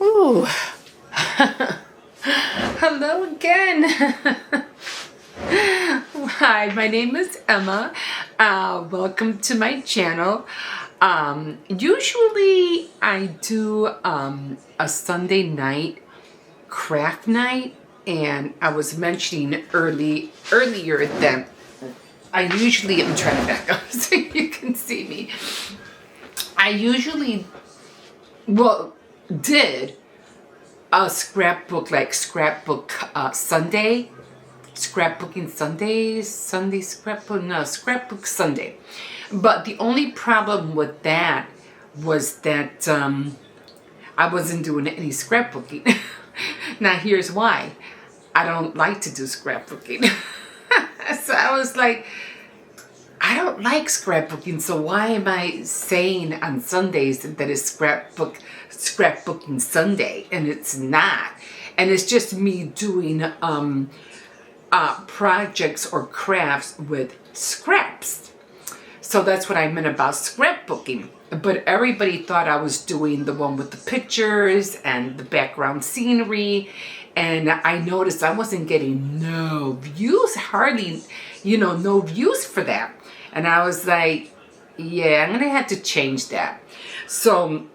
Ooh. Hello again. Hi, my name is Emma. Welcome to my channel. Usually I do a Sunday night craft night, and I was mentioning earlier that I usually am trying to back up so you can see me. I usually did a scrapbook, like scrapbook Sunday, scrapbooking Sunday scrapbook, no, scrapbook Sunday. But the only problem with that was that I wasn't doing any scrapbooking. Now here's why. I don't like to do scrapbooking. So I was like, I don't like scrapbooking, so why am I saying on Sundays that it's scrapbooking Sunday? And it's not. And it's just me doing projects or crafts with scraps. So that's what I meant about scrapbooking. But everybody thought I was doing the one with the pictures and the background scenery. And I noticed I wasn't getting no views, hardly, no views for that. And I was like, yeah, I'm going to have to change that. So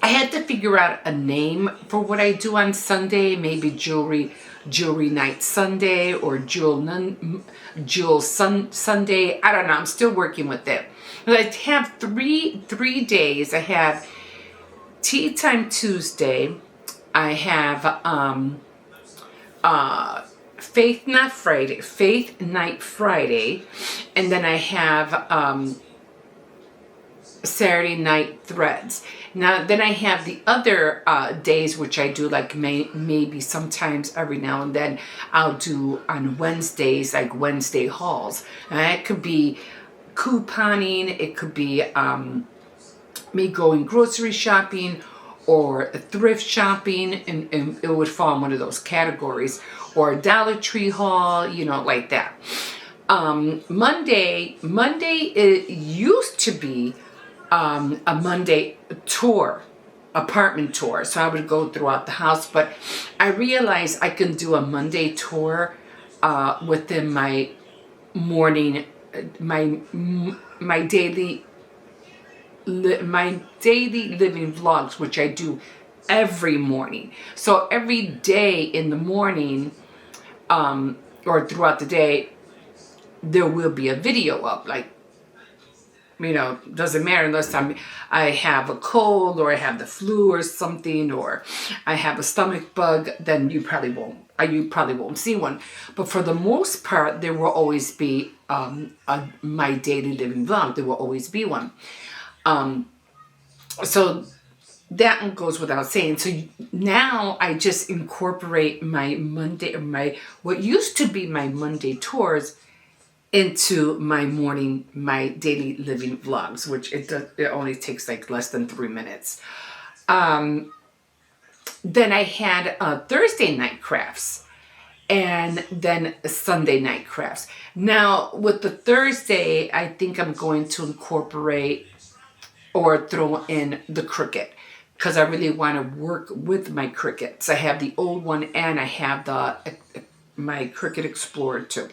I had to figure out a name for what I do on Sunday, maybe Jewelry Night Sunday or Jewel Sunday. I don't know. I'm still working with it. But I have three days. I have Tea Time Tuesday. I have Faith Night Friday, and then I have Saturday Night Threads. Now then I have the other days, which I do like maybe sometimes every now and then I'll do on Wednesdays, like Wednesday hauls. And it could be couponing, it could be me going grocery shopping or thrift shopping, and it would fall in one of those categories, or a Dollar Tree haul, like that. Monday it used to be a Monday tour, apartment tour. So I would go throughout the house, but I realized I can do a Monday tour within my morning, my daily living vlogs, which I do every morning. So every day in the morning or throughout the day, there will be a video up. Like, doesn't matter unless I have a cold or I have the flu or something, or I have a stomach bug, then you probably won't see one. But for the most part, there will always be my daily living vlog. There will always be one. So that one goes without saying. So now I just incorporate my Monday, or what used to be my Monday tours, into my daily living vlogs, which it only takes like less than 3 minutes. Then I had Thursday night crafts, and then Sunday night crafts. Now with the Thursday, I think I'm going to incorporate or throw in the Cricut, because I really want to work with my Cricuts. I have the old one, and I have my Cricut Explorer too.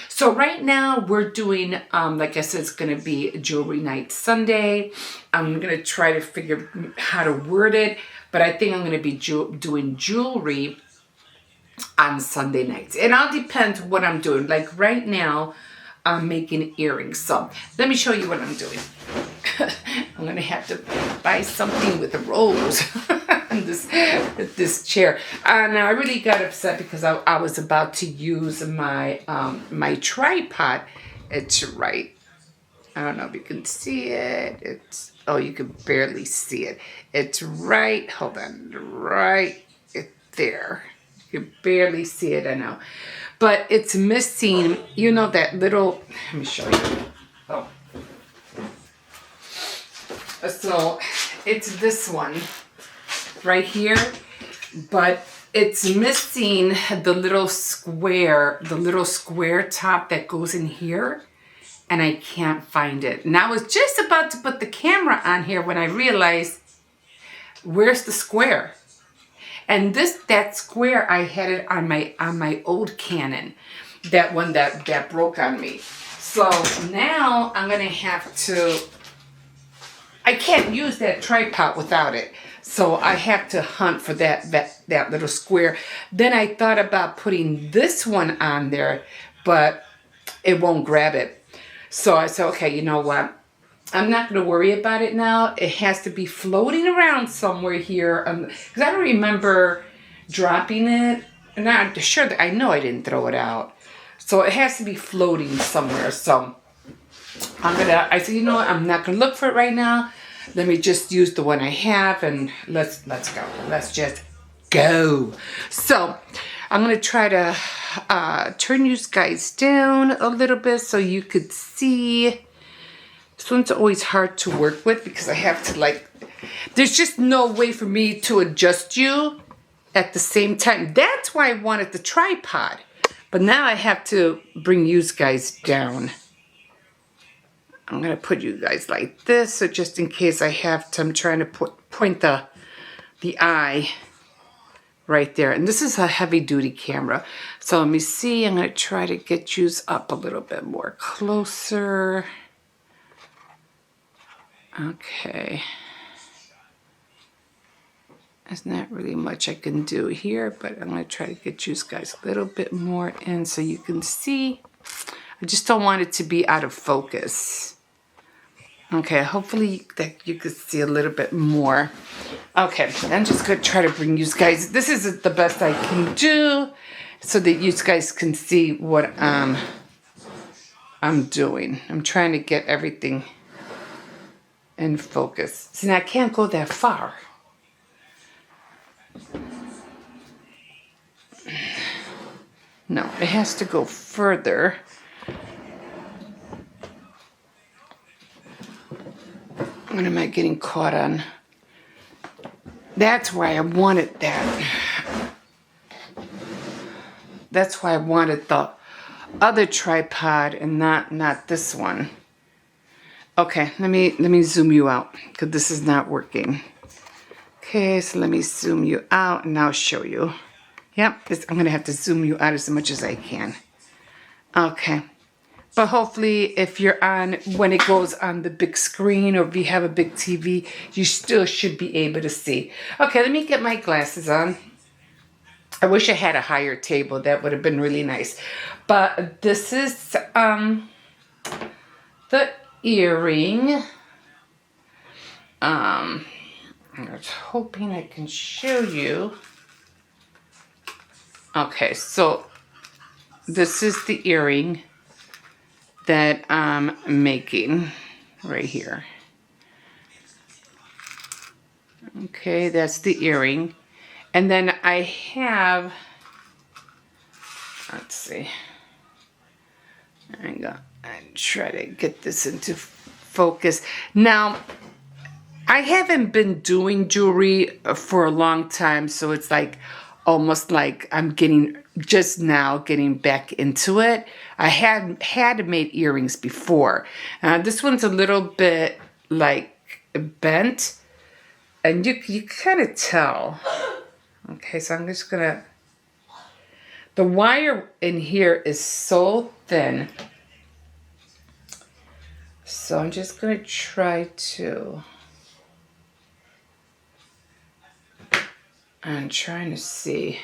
So right now we're doing, like I said, it's going to be Jewelry Night Sunday. I'm going to try to figure how to word it, but I think I'm going to be doing jewelry on Sunday nights. It all depends what I'm doing. Like right now, I'm making earrings. So let me show you what I'm doing. I'm going to have to buy something with a rose on this chair. Now I really got upset because I was about to use my my tripod. It's right. I don't know if you can see it. You can barely see it. It's right. Hold on. Right there. You can barely see it, I know. But it's missing, that little, let me show you. Oh. So it's this one right here, but it's missing the little square top that goes in here, and I can't find it. And I was just about to put the camera on here when I realized, where's the square? And that square, I had it on my old Canon. That one that broke on me. So now I'm going to have to, I can't use that tripod without it. So I have to hunt for that little square. Then I thought about putting this one on there, but it won't grab it. So I said, okay, you know what? I'm not going to worry about it now. It has to be floating around somewhere here. Because I don't remember dropping it. And I'm sure that I know I didn't throw it out. So it has to be floating somewhere. So I said, you know what? I'm not going to look for it right now. Let me just use the one I have and let's go. Let's just go. So I'm going to try to turn you guys down a little bit so you could see. This one's always hard to work with because I have to there's just no way for me to adjust you at the same time. That's why I wanted the tripod. But now I have to bring you guys down. I'm going to put you guys like this, so just in case I have to, I'm trying to point the eye right there. And this is a heavy duty camera. So let me see, I'm going to try to get you up a little bit more closer. Okay. There's not really much I can do here, but I'm going to try to get you guys a little bit more in so you can see. I just don't want it to be out of focus. Okay, hopefully that you can see a little bit more. Okay, I'm just going to try to bring you guys. This is the best I can do so that you guys can see what I'm doing. I'm trying to get everything in focus. See, now I can't go that far. No, it has to go further. What am I getting caught on? That's why I wanted that. That's why I wanted the other tripod and not this one. Okay, let me zoom you out because this is not working. Okay, so let me zoom you out and I'll show you. Yep, I'm going to have to zoom you out as much as I can. Okay. But hopefully if you're on, when it goes on the big screen or if you have a big TV, you still should be able to see. Okay, let me get my glasses on. I wish I had a higher table. That would have been really nice. But this is the earring. I was hoping I can show you. Okay, so this is the earring that I'm making right here. Okay, that's the earring. And then I have, let's see. I try to get this into focus. Now, I haven't been doing jewelry for a long time, so it's like almost like I'm just now getting back into it. I had made earrings before. This one's a little bit like bent, and you kind of tell. Okay, so I'm just gonna. The wire in here is so thin, so I'm just gonna try to. I'm trying to see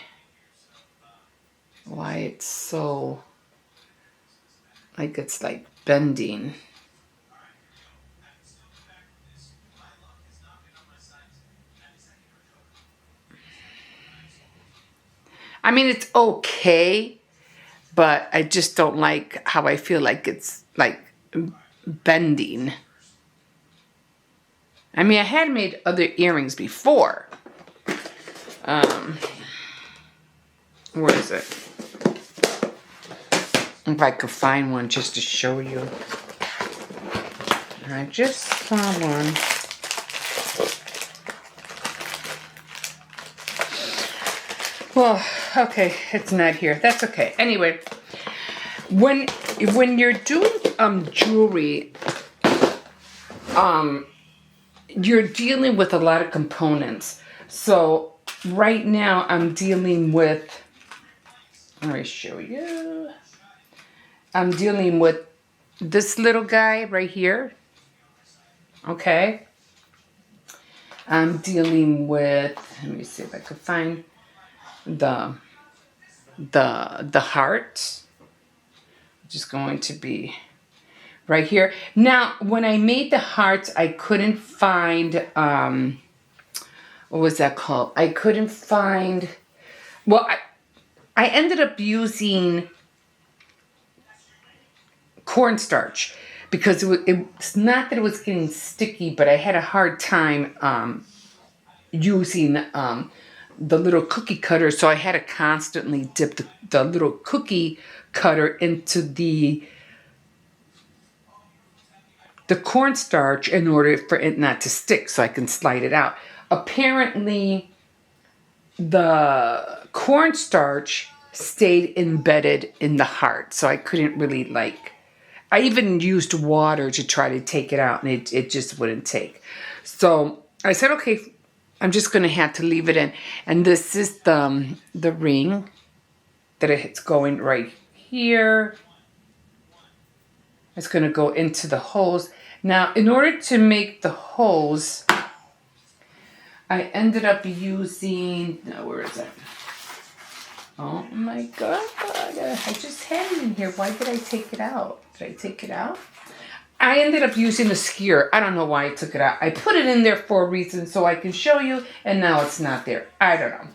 why it's so, like it's like bending. I mean, it's okay, but I just don't like how I feel like it's like bending. I mean, I had made other earrings before. Where is it? If I could find one just to show you. I just saw one. Well, okay, it's not here. That's okay. Anyway, when you're doing jewelry, you're dealing with a lot of components. So right now I'm dealing with, let me show you. I'm dealing with this little guy right here. Okay. I'm dealing with, let me see if I could find the heart, which is going to be right here. Now, when I made the hearts, I couldn't find, what was that called? I couldn't find, well, I ended up using cornstarch because it's not that it was getting sticky, but I had a hard time using the little cookie cutter, so I had to constantly dip the little cookie cutter into the cornstarch in order for it not to stick, so I can slide it out. Apparently, the cornstarch stayed embedded in the heart, so I couldn't really I even used water to try to take it out, and it just wouldn't take. So I said, okay, I'm just going to have to leave it in. And this is the ring that it's going right here. It's going to go into the holes. Now, in order to make the holes, I ended up using, no, where is it? Oh my God, I just had it in here. Why did I take it out? Did I take it out? I ended up using a skewer. I don't know why I took it out. I put it in there for a reason so I can show you, and now it's not there. I don't know.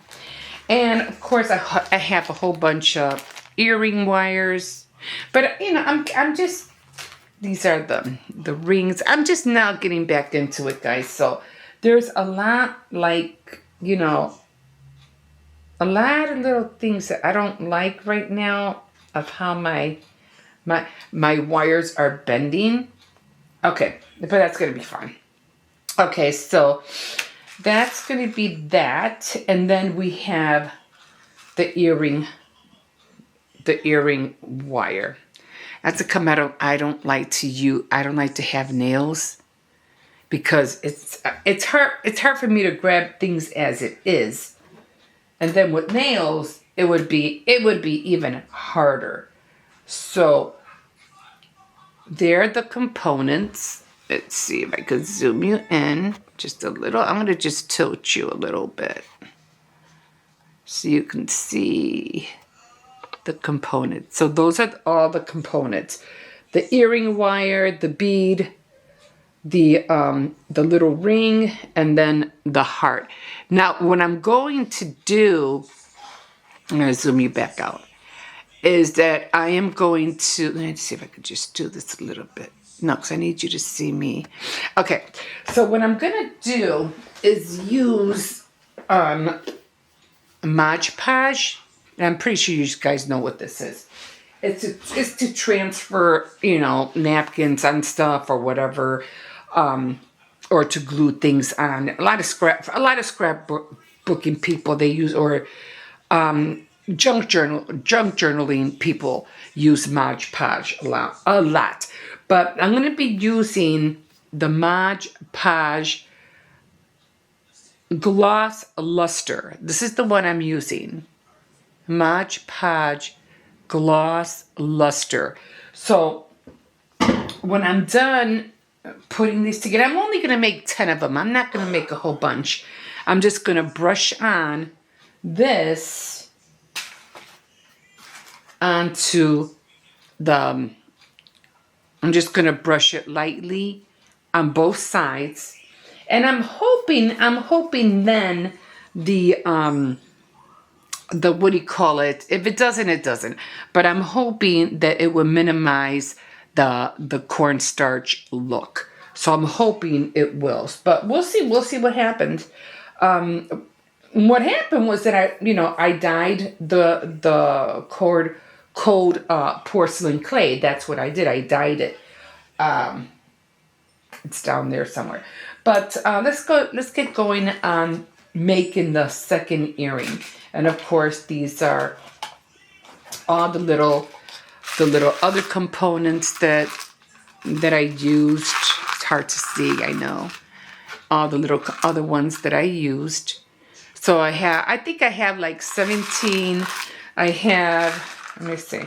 And of course, I have a whole bunch of earring wires. But, you know, I'm just, these are the rings. I'm just now getting back into it, guys. So there's a lot, you know, a lot of little things that I don't like right now of how my wires are bending. Okay, but that's going to be fine. Okay, so that's going to be that. And then we have the earring wire. That's a come out. I don't like to have nails because it's hard for me to grab things as it is. And then with nails, it would be even harder. So there are the components. Let's see if I could zoom you in just a little. I'm going to just tilt you a little bit so you can see the components. So those are all the components. The earring wire, the bead, the little ring, and then the heart. Now, what I'm going to do, I'm going to zoom you back out, is that I am going to, let's see if I could just do this a little bit. No, because I need you to see me. Okay, so what I'm going to do is use Mod Podge. I'm pretty sure you guys know what this is. It's to transfer, you know, napkins and stuff or whatever, or to glue things on. A lot of scrapbooking people, they use, or junk journaling people use Mod Podge a lot. But I'm going to be using the Mod Podge Gloss Luster. This is the one I'm using. Mod Podge Gloss Luster. So when I'm done putting these together, I'm only going to make 10 of them. I'm not going to make a whole bunch. I'm just going to brush on this onto the, I'm just going to brush it lightly on both sides. And I'm hoping then the what do you call it? If it doesn't, it doesn't. But I'm hoping that it will minimize the cornstarch look. So I'm hoping it will. But we'll see what happens. What happened was that I dyed the cold porcelain clay. That's what I did. I dyed it. It's down there somewhere. But let's get going on making the second earring. And of course, these are all the little other components that I used. It's hard to see, I know. All the little other ones that I used. So I think I have like 17. I have, let me see.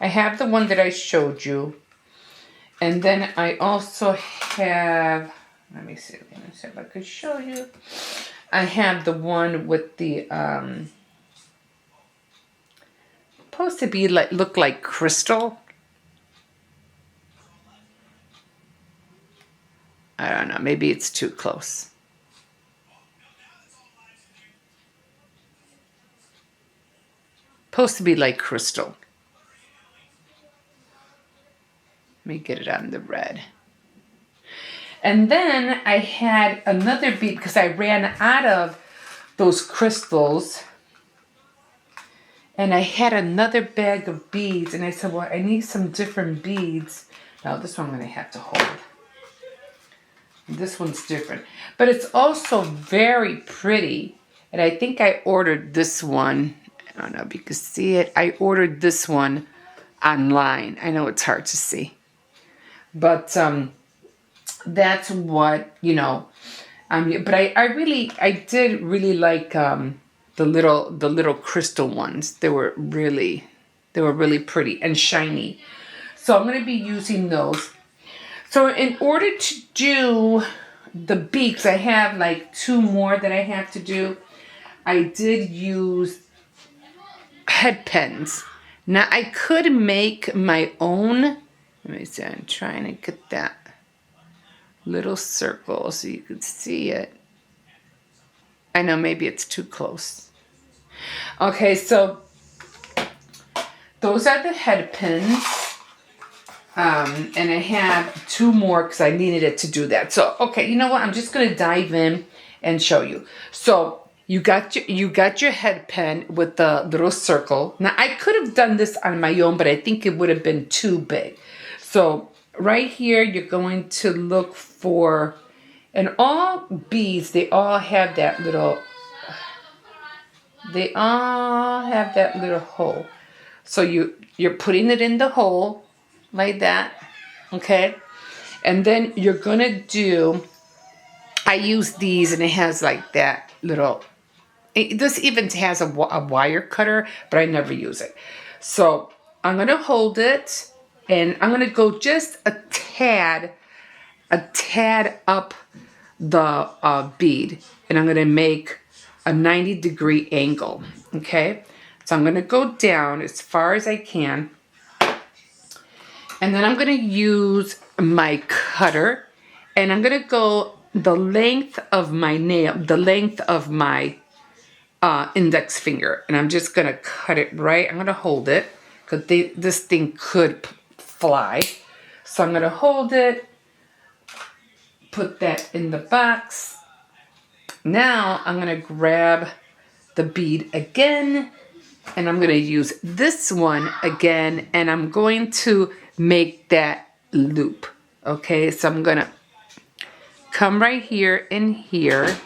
I have the one that I showed you. And then I also have, let me see if I could show you. I have the one with the, supposed to be like, look like crystal. I don't know, maybe it's too close. Supposed to be like crystal. Let me get it on the red. And then I had another bead because I ran out of those crystals. And I had another bag of beads. And I said, well, I need some different beads. Now, this one I'm going to have to hold. This one's different. But it's also very pretty. And I think I ordered this one. I don't know if you can see it. I ordered this one online. I know it's hard to see. But that's what, you know. But I did really like the little crystal ones. They were really pretty and shiny. So I'm going to be using those. So in order to do the beaks, I have like 2 more that I have to do. I did use head pens. Now I could make my own. Let me see, I'm trying to get that little circle so you can see it. I know maybe it's too close. Okay, so those are the head pins. And I have 2 more because I needed it to do that. So, okay, you know what? I'm just going to dive in and show you. So you got your head pen with the little circle. Now, I could have done this on my own, but I think it would have been too big. So right here, you're going to look for, and all beads, they all have that little hole. So you're putting it in the hole like that, okay? And then you're gonna do, I use these and it has like that little, this even has a wire cutter, but I never use it. So I'm gonna hold it and I'm gonna go just a tad up the bead, and I'm gonna make a 90-degree angle, okay? So I'm gonna go down as far as I can, and then I'm gonna use my cutter, and I'm gonna go the length of my nail, the length of my index finger, and I'm just gonna cut it right. I'm gonna hold it because this thing could fly. So I'm gonna hold it, put that in the box. Now I'm gonna grab the bead again, and I'm gonna use this one again, and I'm going to make that loop. Okay, so I'm gonna come right here and here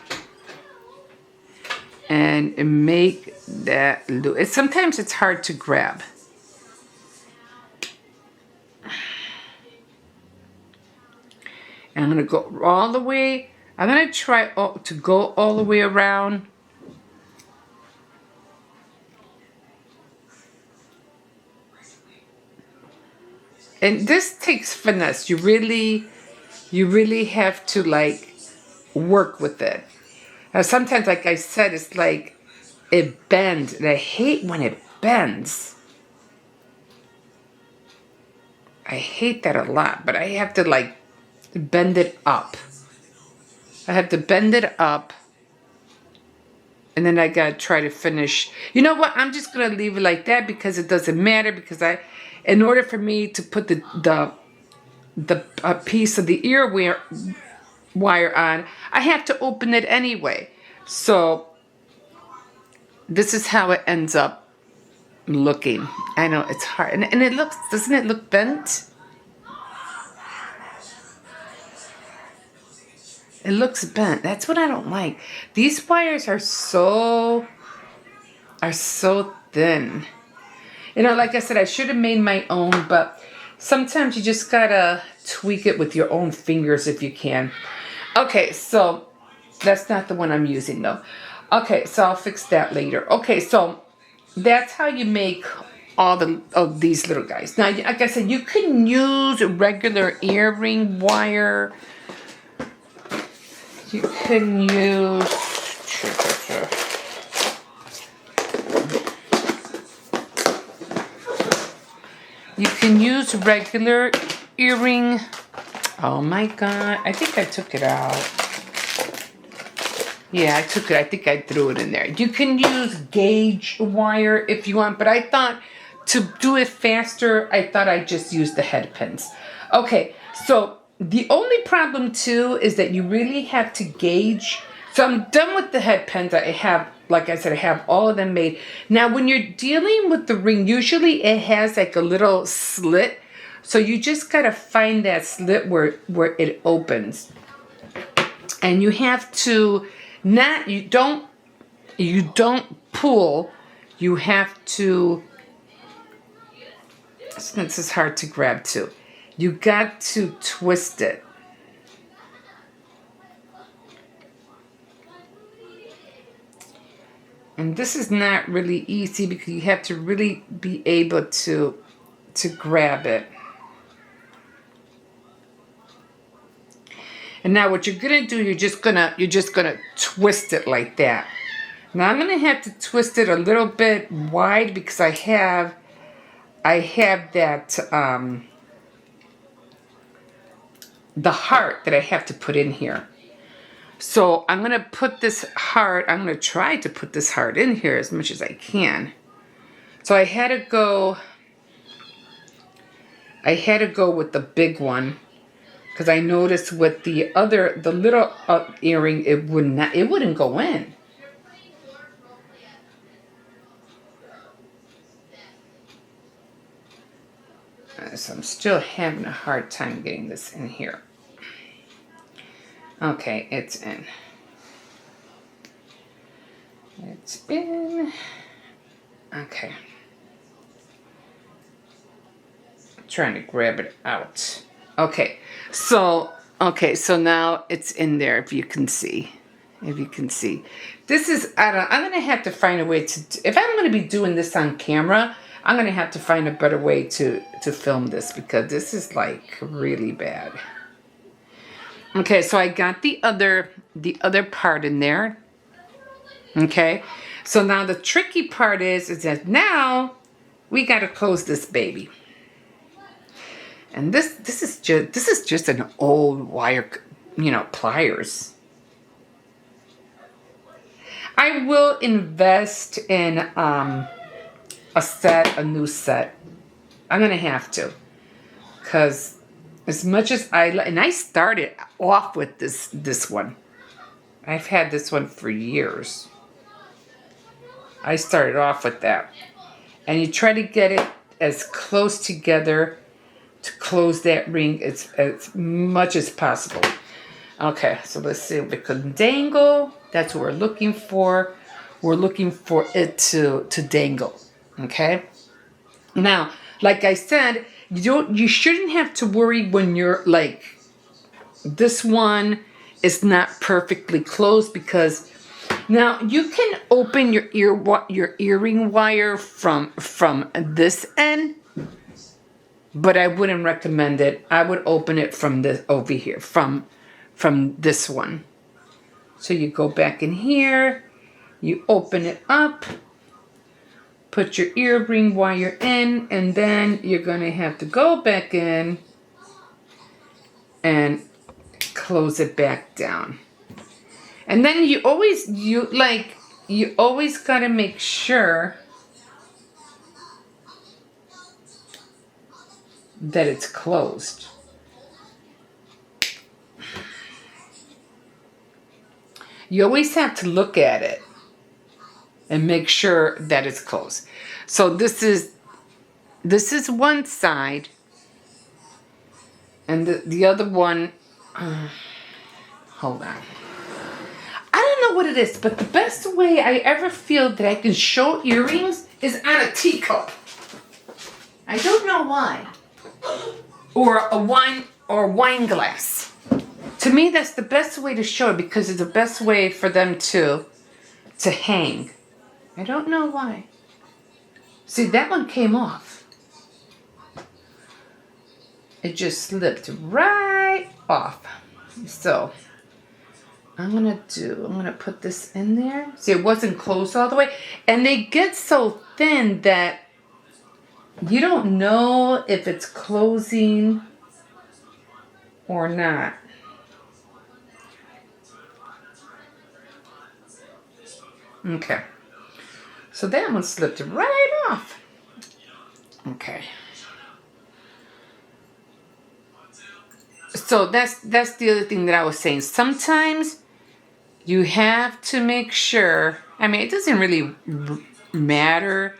and make that loop. Sometimes it's hard to grab. And I'm going to go all the way. I'm going to try to go all the way around. And this takes finesse. You really have to like work with it. Now sometimes, like I said, it's like it bends. And I hate when it bends. I hate that a lot. But I have to like bend it up. I have to bend it up, and then I gotta try to finish. You know what? I'm just gonna leave it like that because it doesn't matter. Because in order for me to put the piece of the ear wire on, I have to open it anyway. So this is how it ends up looking. I know it's hard, and it looks. Doesn't it look bent? It looks bent. That's what I don't like. These wires are so thin. You know, like I said, I should have made my own, but sometimes you just gotta tweak it with your own fingers if you can. Okay, so That's not the one I'm using though. Okay, so I'll fix that later. Okay, so that's how you make all of these little guys. Now, like I said, you can use regular earring wire. You can use... You can use regular earring. Oh my God, I think I took it out. Yeah, I took it. I think I threw it in there. You can use gauge wire if you want, but I thought to do it faster, I thought I'd just use the head pins. Okay, so the only problem too is that you really have to gauge. So I'm done with the head pins. I have, like I said, I have all of them made. Now, when you're dealing with the ring, usually it has like a little slit. So you just got to find that slit where it opens. And you have to... you don't pull, you have to, since it's hard to grab too, you got to twist it. And this is not really easy because you have to really be able to grab it. And now what you're gonna do, you're just gonna twist it like that. Now I'm gonna have to twist it a little bit wide because I have that the heart that I have to put in here. So I'm gonna put this heart. I'm gonna try to put this heart in here as much as I can. So I had to go with the big one. Because I noticed with the little earring, it wouldn't go in. So I'm still having a hard time getting this in here. Okay, it's in. It's in. Okay. I'm trying to grab it out. Okay, so now it's in there. If you can see, this is. I'm gonna have to find a way to. If I'm gonna be doing this on camera, I'm gonna have to find a better way to film this because this is like really bad. Okay, so I got the other part in there. Okay, so now the tricky part is that now we gotta close this baby. And this is just an old wire, pliers. I will invest in a new set. I'm gonna have to, cause as much as I started off with this one. I've had this one for years. I started off with that, and you try to get it as close together to close that ring as much as possible. Okay, so let's see if we can dangle. That's what we're looking for. We're looking for it to dangle. Okay. Now, like I said, you shouldn't have to worry when you're like, this one is not perfectly closed because now you can open your earring wire from this end. But I wouldn't recommend it. I would open it from this over here, from this one. So you go back in here, you open it up, put your earring wire in, and then you're gonna have to go back in and close it back down. And then you always gotta make sure that it's closed. You always have to look at it and make sure that it's closed. So this is one side, and the other one. Hold on. I don't know what it is, but the best way I ever feel that I can show earrings is on a teacup. I don't know why. Or a wine glass. To me, that's the best way to show it because it's the best way for them to hang. I don't know why. See, that one came off. It just slipped right off. So I'm gonna put this in there. See, it wasn't closed all the way. And they get so thin that you don't know if it's closing or not. Okay. So that one slipped right off. Okay. So that's the other thing that I was saying. Sometimes you have to make sure, I mean, it doesn't really matter,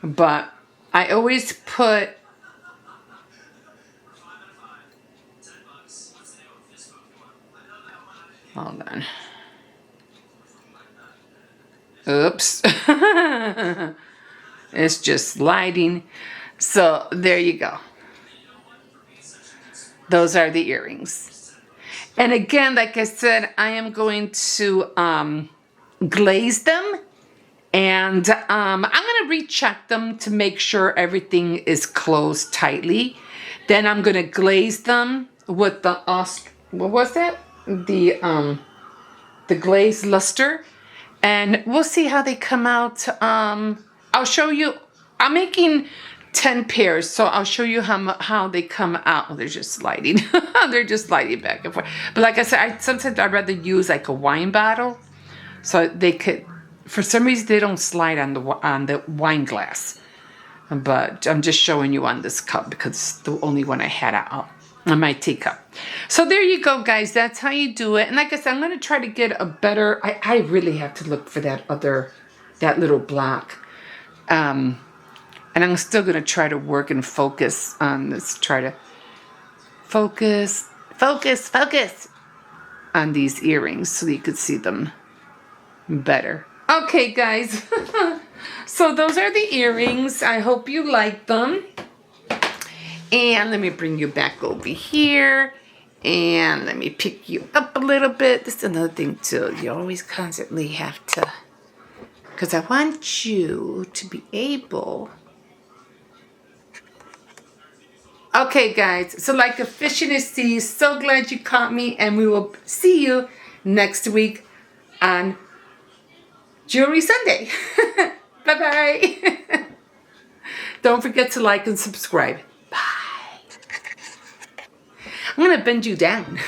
but I always put hold on. Oops. It's just sliding. So there you go. Those are the earrings. And again, like I said, I am going to glaze them. And I'm going to recheck them to make sure everything is closed tightly. Then I'm going to glaze them with the, what was that? The glazed luster. And we'll see how they come out. I'll show you. I'm making 10 pairs, so I'll show you how they come out. Oh, they're just sliding. They're just sliding back and forth. But like I said, sometimes I'd rather use like a wine bottle, so they could. For some reason, they don't slide on the wine glass. But I'm just showing you on this cup because it's the only one I had out on my teacup. So there you go, guys. That's how you do it. And like I said, I'm going to try to get a better. I really have to look for that little block. And I'm still going to try to work and focus on this. Try to focus on these earrings so you could see them better. Okay, guys. So those are the earrings. I hope you like them. And let me bring you back over here. And let me pick you up a little bit. This is another thing, too. You always constantly have to... Because I want you to be able... Okay, guys. So like a fish in a sea, so glad you caught me. And we will see you next week on Jewelry Sunday. Bye-bye. Don't forget to like and subscribe. Bye. I'm going to bend you down.